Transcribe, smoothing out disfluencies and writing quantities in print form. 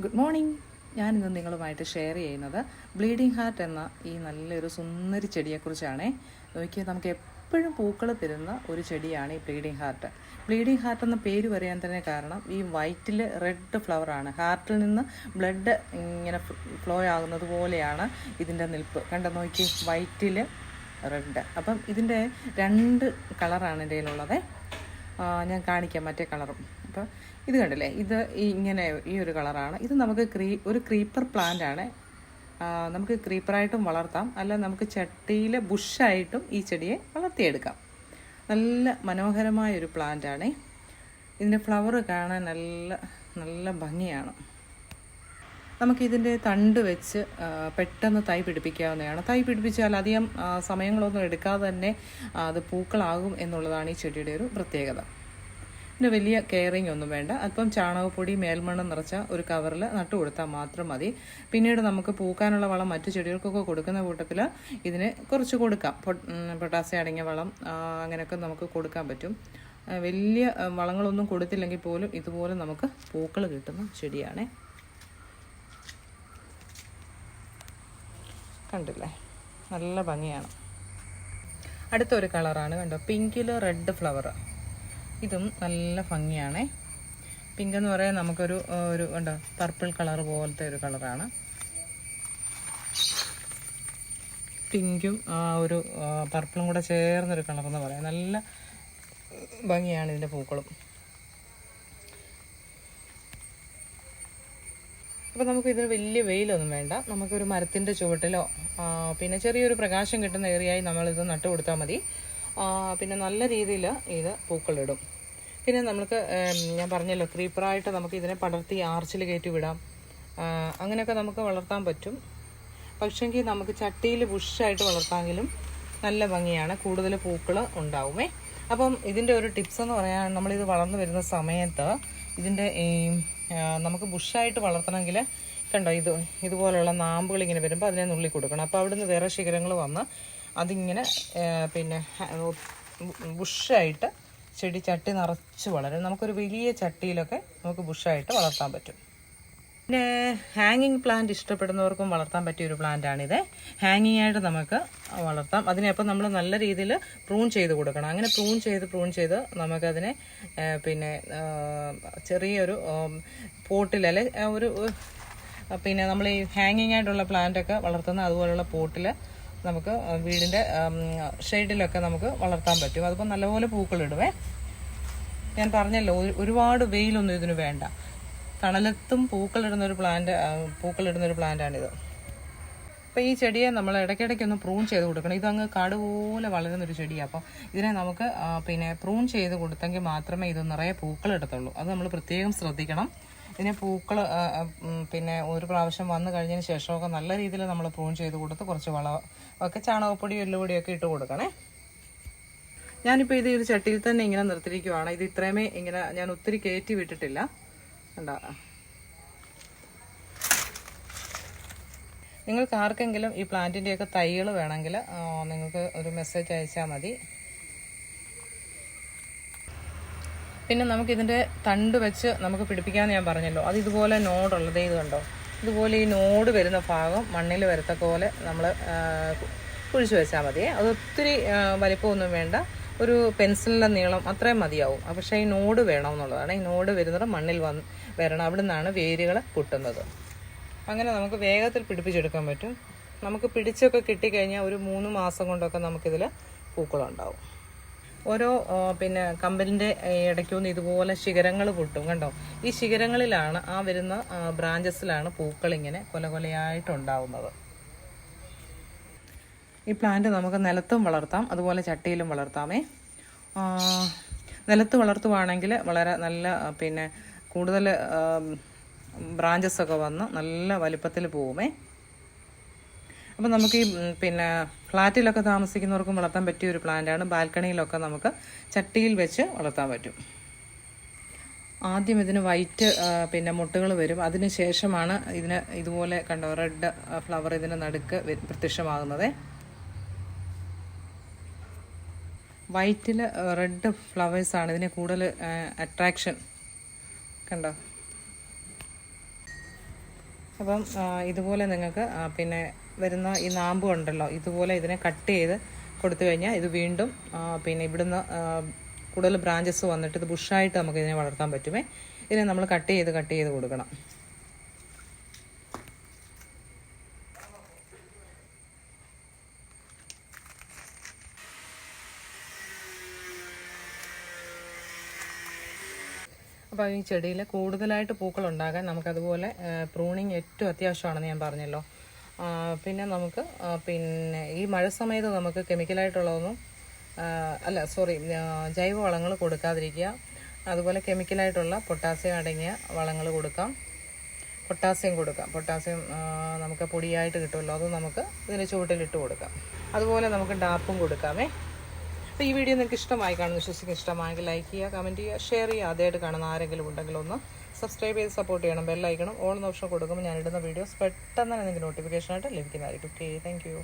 Good morning. ഞാനിന്ന് നിങ്ങളുമായിട്ട് share ചെയ്യുന്നത് ബ്ലീഡിംഗ് ഹാർട്ട് എന്ന ഈ നല്ലൊരു സുന്ദരി ചെടിയെക്കുറിച്ചാണ്. നോക്കിയാൽ നമുക്ക് എപ്പോഴും പൂക്കൾ തരുന്ന ഒരു ചെടിയാണ് ഈ ബ്ലീഡിംഗ് ഹാർട്ട്. ബ്ലീഡിംഗ് ഹാർട്ട് എന്ന പേര് പറയാൻ തന്നെ കാരണം ഈ വൈറ്റിൽ റെഡ് ഫ്ലവറാണ്. ഹാർട്ടിൽ നിന്ന് ബ്ലഡ് ഇങ്ങനെ ഫ്ലോ ആകുന്നത് പോലെയാണ് ഇതിൻ്റെ നിൽപ്പ്. കണ്ടോ, നോക്കി, വൈറ്റിൽ റെഡ്. അപ്പം ഇതിൻ്റെ 2 കളറാണ് എൻ്റെ കയ്യിലുള്ളത്. ഞാൻ കാണിക്കാം മറ്റേ കളറും. അപ്പോൾ ഇത് കണ്ടില്ലേ, ഇത് ഇങ്ങനെ ഈ ഒരു കളറാണ്. ഇത് നമുക്ക് ഒരു ക്രീപ്പർ പ്ലാന്റ് ആണ്. നമുക്ക് ക്രീപ്പറായിട്ടും വളർത്താം, അല്ല നമുക്ക് ചട്ടിയിൽ ബുഷായിട്ടും ഈ ചെടിയെ വളർത്തിയെടുക്കാം. നല്ല മനോഹരമായൊരു പ്ലാന്റാണ്. ഇതിൻ്റെ ഫ്ലവർ കാണാൻ നല്ല നല്ല ഭംഗിയാണ്. നമുക്കിതിൻ്റെ തണ്ട് വെച്ച് പെട്ടെന്ന് തൈ പിടിപ്പിക്കാവുന്നതാണ്. തൈ പിടിപ്പിച്ചാൽ അധികം സമയങ്ങളൊന്നും എടുക്കാതെ തന്നെ അത് പൂക്കളാകും എന്നുള്ളതാണ് ഈ ചെടിയുടെ ഒരു പ്രത്യേകത. പിന്നെ വലിയ കെയറിങ് ഒന്നും വേണ്ട. അല്പം ചാണകപ്പൊടി മേൽമണ്ണ് നിറച്ച ഒരു കവറിൽ നട്ടു കൊടുത്താൽ മാത്രം മതി. പിന്നീട് നമുക്ക് പൂക്കാനുള്ള വളം മറ്റു ചെടികൾക്കൊക്കെ കൊടുക്കുന്ന കൂട്ടത്തിൽ ഇതിന് കുറച്ച് കൊടുക്കാം. പൊട്ടാസ്യം അടങ്ങിയ വളം അങ്ങനെയൊക്കെ നമുക്ക് കൊടുക്കാൻ പറ്റും. വലിയ വളങ്ങളൊന്നും കൊടുത്തില്ലെങ്കിൽ പോലും ഇതുപോലെ നമുക്ക് പൂക്കൾ കിട്ടുന്ന ചെടിയാണ്. കണ്ടില്ലേ, നല്ല ഭംഗിയാണ്. അടുത്തൊരു കളറാണ്, കണ്ടോ, പിങ്കിൽ റെഡ് ഫ്ലവർ. ഇതും നല്ല ഭംഗിയാണ്. പിങ്ക് എന്ന് പറയാൻ നമുക്കൊരു കണ്ടോ പർപ്പിൾ കളർ പോലത്തെ ഒരു കളറാണ്. പിങ്കും ഒരു പർപ്പിളും കൂടെ ചേർന്നൊരു കളറെന്ന് പറയാം. നല്ല ഭംഗിയാണ് ഇതിൻ്റെ പൂക്കളും. അപ്പോൾ നമുക്ക് ഇതിന് വലിയ വെയിലൊന്നും വേണ്ട. നമുക്കൊരു മരത്തിൻ്റെ ചുവട്ടിലോ പിന്നെ ചെറിയൊരു പ്രകാശം കിട്ടുന്ന ഏരിയയായി നമ്മളിത് നട്ടു കൊടുത്താൽ മതി. പിന്നെ നല്ല രീതിയിൽ ഇത് പൂക്കളിടും. പിന്നെ നമുക്ക് ഞാൻ പറഞ്ഞല്ലോ, ക്രീപ്പറായിട്ട് നമുക്ക് ഇതിനെ പടർത്തി ആർച്ചിൽ കയറ്റി വിടാം. അങ്ങനെയൊക്കെ നമുക്ക് വളർത്താൻ പറ്റും. പക്ഷെങ്കിൽ നമുക്ക് ചട്ടിയിൽ ബുഷായിട്ട് വളർത്താമെങ്കിലും നല്ല ഭംഗിയാണ്, കൂടുതൽ പൂക്കൾ ഉണ്ടാവുമേ. അപ്പം ഇതിൻ്റെ ഒരു ടിപ്സ് എന്ന് പറയാൻ, നമ്മളിത് വളർന്നു വരുന്ന സമയത്ത് ഇതിൻ്റെ നമുക്ക് ബുഷായിട്ട് വളർത്തണമെങ്കിൽ കണ്ടോ, ഇതുപോലെയുള്ള നാമ്പുകൾ ഇങ്ങനെ വരുമ്പോൾ അതിനെ നുള്ളി കൊടുക്കണം. അപ്പോൾ അവിടുന്ന് വേറെ ശിഖരങ്ങൾ വന്ന് അതിങ്ങനെ പിന്നെ ബുഷായിട്ട് ചെടി ചട്ടി നിറച്ച് വളരും. നമുക്കൊരു വലിയ ചട്ടിയിലൊക്കെ നമുക്ക് ബുഷായിട്ട് വളർത്താൻ പറ്റും. പിന്നെ ഹാങ്ങിങ് പ്ലാന്റ് ഇഷ്ടപ്പെടുന്നവർക്കും വളർത്താൻ പറ്റിയൊരു പ്ലാന്റാണിത്. ഹാങ്ങിങ് ആയിട്ട് നമുക്ക് വളർത്താം. അതിനെപ്പം നമ്മൾ നല്ല രീതിയിൽ പ്രൂൺ ചെയ്ത് കൊടുക്കണം. അങ്ങനെ പ്രൂൺ ചെയ്ത് നമുക്കതിനെ പിന്നെ ചെറിയൊരു പോട്ടിൽ അല്ലെ പിന്നെ നമ്മൾ ഈ ഹാങ്ങിങ് ആയിട്ടുള്ള പ്ലാന്റൊക്കെ വളർത്തുന്ന അതുപോലുള്ള പോട്ടിൽ നമുക്ക് വീടിൻ്റെ ഷെയ്ഡിലൊക്കെ നമുക്ക് വളർത്താൻ പറ്റും. അതിപ്പോൾ നല്ലപോലെ പൂക്കളിടുവേ. ഞാൻ പറഞ്ഞല്ലോ, ഒരുപാട് വെയിലൊന്നും ഇതിന് വേണ്ട. തണലത്തും പൂക്കളിടുന്നൊരു പ്ലാന്റാണിത്. അപ്പോൾ ഈ ചെടിയെ നമ്മൾ ഇടയ്ക്കിടയ്ക്കൊന്ന് പ്രൂൺ ചെയ്ത് കൊടുക്കണം. ഇതങ്ങ് കാടുപോലെ വളരുന്നൊരു ചെടിയാണ്. അപ്പോൾ ഇതിനെ നമുക്ക് പിന്നെ പ്രൂൺ ചെയ്ത് കൊടുത്തെങ്കിൽ മാത്രമേ ഇത് നിറയെ പൂക്കളിടത്തുള്ളൂ. അത് നമ്മൾ പ്രത്യേകം ശ്രദ്ധിക്കണം. ഇതിനെ പൂക്കൾ പിന്നെ ഒരു പ്രാവശ്യം വന്നു കഴിഞ്ഞതിന് ശേഷമൊക്കെ നല്ല രീതിയിൽ നമ്മൾ പ്രൂൺ ചെയ്ത് കൊടുത്ത് കുറച്ച് വളമൊക്കെ ചാണകപ്പൊടി എല്ലുപൊടിയൊക്കെ ഇട്ട് കൊടുക്കണേ. ഞാനിപ്പോൾ ഇത് ഒരു ചട്ടിയിൽ തന്നെ ഇങ്ങനെ നിർത്തിയിരിക്കുവാണ്. ഇത് ഇത്രയുമേ ഇങ്ങനെ ഞാൻ ഒത്തിരി കയറ്റി വിട്ടിട്ടില്ല. കണ്ടോ, നിങ്ങൾക്ക് ആർക്കെങ്കിലും ഈ പ്ലാന്റിൻ്റെയൊക്കെ തൈകൾ വേണമെങ്കിൽ നിങ്ങൾക്ക് ഒരു മെസ്സേജ് അയച്ചാൽ മതി. പിന്നെ നമുക്കിതിൻ്റെ തണ്ട് വെച്ച് നമുക്ക് പിടിപ്പിക്കാമെന്ന് ഞാൻ പറഞ്ഞല്ലോ. അത് ഇതുപോലെ നോടുള്ളത് ഇത് കണ്ടോ, ഇതുപോലെ ഈ നോട് വരുന്ന ഭാഗം മണ്ണിൽ വരത്തക്ക പോലെ നമ്മൾ കുഴിച്ച് വെച്ചാൽ മതി. അത് ഒത്തിരി വലിപ്പമൊന്നും വേണ്ട, ഒരു പെൻസിലിൻ്റെ നീളം അത്രയും മതിയാവും. പക്ഷേ ഈ നോട് വേണമെന്നുള്ളതാണ്. ഈ നോട് വരുന്നത് മണ്ണിൽ വരണം. അവിടെ നിന്നാണ് വേരുകൾ പൊട്ടുന്നത്. അങ്ങനെ നമുക്ക് വേഗത്തിൽ പിടിപ്പിച്ചെടുക്കാൻ പറ്റും. നമുക്ക് പിടിച്ചൊക്കെ കിട്ടിക്കഴിഞ്ഞാൽ ഒരു 3 മാസം കൊണ്ടൊക്കെ നമുക്കിതിൽ പൂക്കളുണ്ടാവും. ഓരോ പിന്നെ കമ്പലിൻ്റെ ഇടയ്ക്കൊന്ന് ഇതുപോലെ ശിഖരങ്ങൾ പൊട്ടും. കണ്ടോ, ഈ ശിഖരങ്ങളിലാണ് വരുന്ന ബ്രാഞ്ചസിലാണ് പൂക്കളിങ്ങനെ കൊലകൊലയായിട്ടുണ്ടാവുന്നത്. ഈ പ്ലാന്റ് നമുക്ക് നിലത്തും വളർത്താം, അതുപോലെ ചട്ടിയിലും വളർത്താമേ. നിലത്ത് വളർത്തുവാണെങ്കിൽ വളരെ നല്ല പിന്നെ കൂടുതൽ ബ്രാഞ്ചസൊക്കെ വന്ന് നല്ല വലിപ്പത്തിൽ പോവുമേ. അപ്പം നമുക്ക് ഈ പിന്നെ ഫ്ലാറ്റിലൊക്കെ താമസിക്കുന്നവർക്കും വളർത്താൻ പറ്റിയ ഒരു പ്ലാന്റാണ്. ബാൽക്കണിയിലൊക്കെ നമുക്ക് ചട്ടിയിൽ വെച്ച് വളർത്താൻ പറ്റും. ആദ്യം ഇതിന് വൈറ്റ് പിന്നെ മുട്ടുകൾ വരും. അതിന് ശേഷമാണ് ഇതിന് ഇതുപോലെ കണ്ടോ റെഡ് ഫ്ലവർ ഇതിന് നടുക്ക് പ്രത്യക്ഷമാകുന്നത്. വൈറ്റിൽ റെഡ് ഫ്ലവേഴ്സാണ് ഇതിന് കൂടുതൽ അട്രാക്ഷൻ. കണ്ടോ, അപ്പം ഇതുപോലെ നിങ്ങൾക്ക് പിന്നെ വരുന്ന ഈ നാമ്പ് ഉണ്ടല്ലോ, ഇതുപോലെ ഇതിനെ കട്ട് ചെയ്ത് കൊടുത്തു കഴിഞ്ഞാൽ ഇത് വീണ്ടും പിന്നെ ഇവിടുന്ന് കൂടുതൽ ബ്രാഞ്ചസ് വന്നിട്ട് ഇത് ബുഷായിട്ട് നമുക്ക് ഇതിനെ വളർത്താൻ പറ്റുമേ. ഇതിനെ നമ്മൾ കട്ട് ചെയ്ത് കൊടുക്കണം. അപ്പോൾ ഈ ചെടിയിൽ കൂടുതലായിട്ട് പൂക്കളുണ്ടാകാൻ നമുക്കതുപോലെ പ്രൂണിങ് ഏറ്റവും അത്യാവശ്യമാണെന്ന് ഞാൻ പറഞ്ഞല്ലോ. പിന്നെ നമുക്ക് പിന്നെ ഈ മഴ സമയത്ത് നമുക്ക് കെമിക്കലായിട്ടുള്ളതൊന്നും ജൈവവളങ്ങൾ കൊടുക്കാതിരിക്കുക. അതുപോലെ കെമിക്കലായിട്ടുള്ള പൊട്ടാസ്യം അടങ്ങിയ വളങ്ങൾ കൊടുക്കാം. പൊട്ടാസ്യം നമുക്ക് പൊടിയായിട്ട് കിട്ടുമല്ലോ, അത് നമുക്ക് ഇതിന് ചുവട്ടിലിട്ട് കൊടുക്കാം. അതുപോലെ നമുക്ക് ഡാപ്പും കൊടുക്കാമേ. അപ്പോൾ ഈ വീഡിയോ നിങ്ങൾക്ക് ഇഷ്ടമായി കാണുന്നു വിശ്വസിക്കുന്നു. ഇഷ്ടമായെങ്കിൽ ലൈക്ക് ചെയ്യുക, കമൻറ്റ് ചെയ്യുക, ഷെയർ ചെയ്യുക. ആദ്യമായിട്ട് കാണുന്ന ആരെങ്കിലും ഉണ്ടെങ്കിൽ ഒന്ന് സബ്സ്ക്രൈബ് ചെയ്ത് സപ്പോർട്ട് ചെയ്യണം. ബെല്ലൈക്കണം ഓൾ എന്ന ഓപ്ഷൻ കൊടുക്കുമ്പോൾ ഞാനിടുന്ന വീഡിയോസ് പെട്ടെന്ന് നിങ്ങൾക്ക് നോട്ടിഫിക്കേഷനായിട്ട് ലഭിക്കുന്നതായിരിക്കും. Okay, thank you.